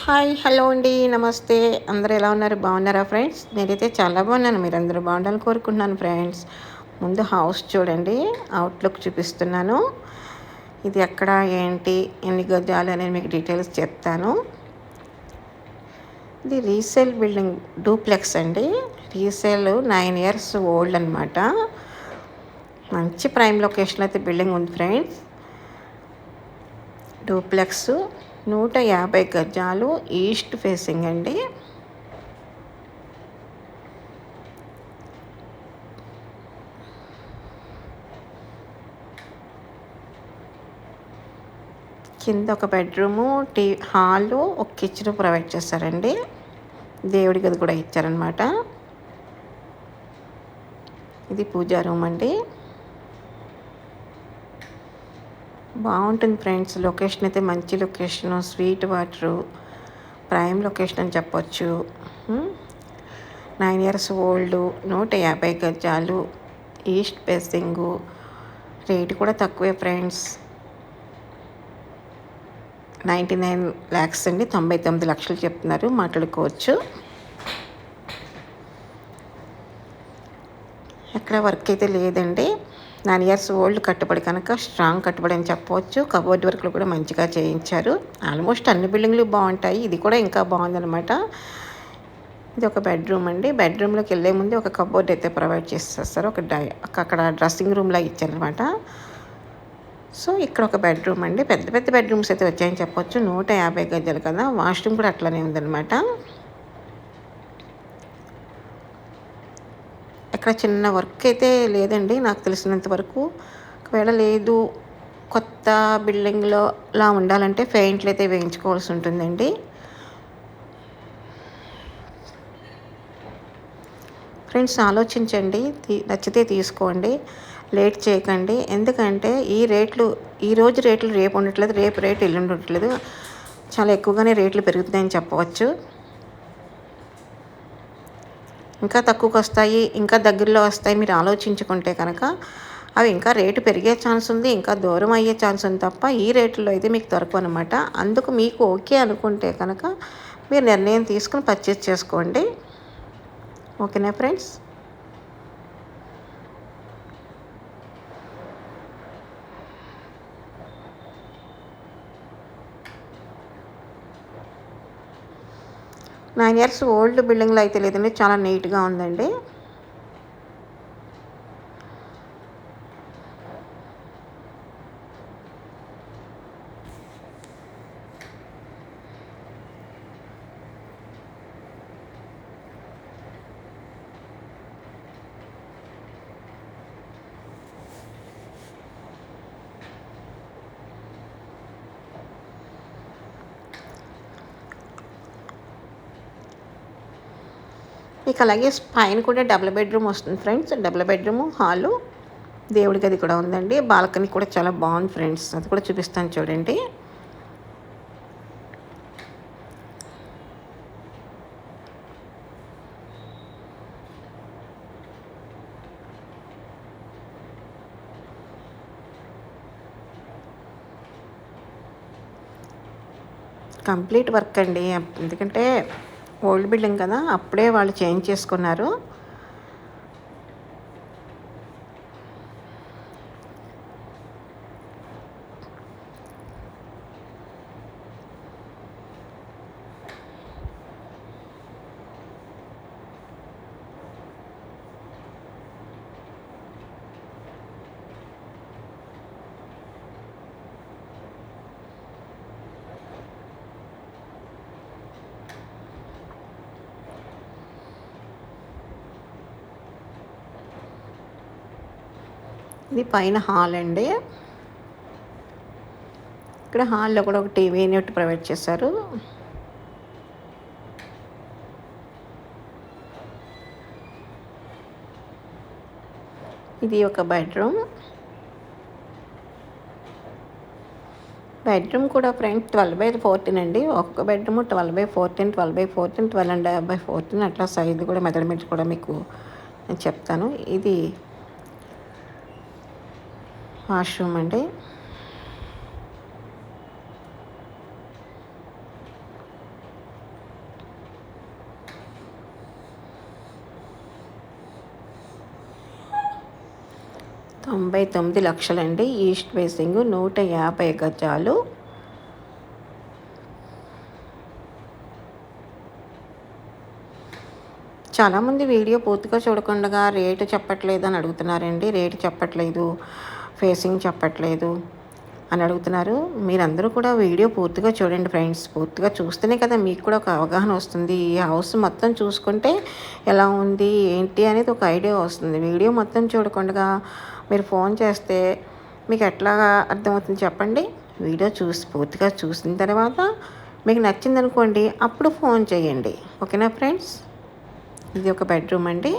Hi hello అండి నమస్తే. అందరూ ఎలా ఉన్నారు? బాగున్నారా ఫ్రెండ్స్? నేనైతే చాలా బాగున్నాను. మీరందరూ బాగుండాలని కోరుకుంటున్నాను ఫ్రెండ్స్. ముందు హౌస్ చూడండి, అవుట్లుక్ చూపిస్తున్నాను. ఇది ఎక్కడ ఏంటి ఎన్ని గజాలు అనేది మీకు డీటెయిల్స్ చెప్తాను. ఇది రీసేల్ బిల్డింగ్ డూప్లెక్స్ అండి. రీసేల్ 9 years ఓల్డ్ అనమాట. మంచి ప్రైమ్ లొకేషన్ అయితే బిల్డింగ్ ఉంది ఫ్రెండ్స్. డూప్లెక్స్ 150 గజాలు ఈస్ట్ ఫేసింగ్ అండి. కింద ఒక బెడ్రూము, హాలు, ఒక కిచెన్ ప్రొవైడ్ చేస్తారండి. దేవుడి గది కూడా ఇచ్చారనమాట. ఇది పూజా రూమ్ అండి. బాగుంటుంది ఫ్రెండ్స్. లొకేషన్ అయితే మంచి location, sweet water, prime location అని చెప్పొచ్చు. 9 years ఓల్డ్, 150 గజాలు, ఈస్ట్ ఫేసింగు. రేటు కూడా తక్కువే ఫ్రెండ్స్. 99 lakhs అండి. 99 లక్షలు చెప్తున్నారు, మాట్లాడుకోవచ్చు. ఎక్కడ వర్క్ అయితే లేదండి. 9 years ఓల్డ్ కట్టుబడి కనుక స్ట్రాంగ్ కట్టుబడి అని చెప్పవచ్చు. కబోర్డ్ వర్క్లు కూడా మంచిగా చేయించారు. ఆల్మోస్ట్ అన్ని బిల్డింగ్లు బాగుంటాయి, ఇది కూడా ఇంకా బాగుందనమాట. ఇది ఒక బెడ్రూమ్ అండి. బెడ్రూమ్లోకి వెళ్ళే ముందు ఒక కబోర్డ్ అయితే ప్రొవైడ్ చేసేస్తారు. అక్కడ డ్రెస్సింగ్ రూమ్లా ఇచ్చారనమాట. సో ఇక్కడ ఒక బెడ్రూమ్ అండి. పెద్ద పెద్ద బెడ్రూమ్స్ అయితే వచ్చాయని చెప్పొచ్చు. 150 గజాలు కదా. వాష్రూమ్ కూడా అట్లానే ఉందన్నమాట. ఇక్కడ చిన్న వర్క్ అయితే లేదండి నాకు తెలిసినంత వరకు. ఒకవేళ లేదు, కొత్త బిల్డింగ్లో లా ఉండాలంటే పెయింట్లు అయితే వేయించుకోవాల్సి ఉంటుందండి. ఫ్రెండ్స్ ఆలోచించండి, నచ్చితే తీసుకోండి, లేట్ చేయకండి. ఎందుకంటే ఈ రోజు రేట్లు రేపు ఉండట్లేదు, రేపు రేటు ఎల్లుండి ఉండట్లేదు. చాలా ఎక్కువగానే రేట్లు పెరుగుతున్నాయని చెప్పవచ్చు. ఇంకా తక్కువకి వస్తాయి, ఇంకా దగ్గరలో వస్తాయి మీరు ఆలోచించుకుంటే కనుక అవి ఇంకా రేటు పెరిగే ఛాన్స్ ఉంది, ఇంకా దూరం అయ్యే ఛాన్స్ ఉంది తప్ప ఈ రేట్లో అయితే మీకు దొరకవు అనమాట. అందుకు మీకు ఓకే అనుకుంటే కనుక మీరు నిర్ణయం తీసుకుని పర్చేస్ చేసుకోండి. ఓకేనా ఫ్రెండ్స్? 9 years ఓల్డ్ బిల్డింగ్లో అయితే లేదండి, చాలా నీట్గా ఉందండి. మీకు అలాగే పైన కూడా డబుల్ బెడ్రూమ్ వస్తుంది ఫ్రెండ్స్. డబుల్ బెడ్రూము, హాలు, దేవుడి గది కూడా ఉందండి. బాల్కనీ కూడా చాలా బాగుంది ఫ్రెండ్స్, అది కూడా చూపిస్తాను చూడండి. కంప్లీట్ వర్క్ అండి. ఎందుకంటే ఓల్డ్ బిల్డింగ్ కదా, అప్పుడే వాళ్ళు చేంజ్ చేసుకున్నారు. ఇది పైన హాల్ అండి. ఇక్కడ హాల్లో కూడా ఒక టీవీ యూనిట్ ప్రొవైడ్ చేశారు. ఇది ఒక బెడ్రూమ్. బెడ్రూమ్ కూడా ఫ్రంట్ 12/14 అండి. ఒక్క బెడ్రూమ్ 12/14, 12/14, 12.5/14 అట్లా సైజు కూడా మెజర్మెంట్ కూడా మీకు నేను చెప్తాను. ఇది వాష్రూమ్ అండి. 99 లక్షలండి. ఈస్ట్ ఫేసింగ్ 150 గజాలు. చాలామంది వీడియో పూర్తిగా చూడకుండా రేటు చెప్పట్లేదు అని అడుగుతున్నారండి. రేటు చెప్పట్లేదు, ఫేసింగ్ చెప్పట్లేదు అని అడుగుతున్నారు. మీరందరూ కూడా వీడియో పూర్తిగా చూడండి ఫ్రెండ్స్. పూర్తిగా చూస్తేనే కదా మీకు కూడా ఒక అవగాహన వస్తుంది. ఈ హౌస్ మొత్తం చూసుకుంటే ఎలా ఉంది ఏంటి అనేది ఒక ఐడియా వస్తుంది. వీడియో మొత్తం చూడకుండా మీరు ఫోన్ చేస్తే మీకు ఎట్లా అర్థమవుతుంది చెప్పండి. వీడియో పూర్తిగా చూసిన తర్వాత మీకు నచ్చిందనుకోండి, అప్పుడు ఫోన్ చేయండి. ఓకేనా ఫ్రెండ్స్? ఇది ఒక బెడ్రూమ్ అండి.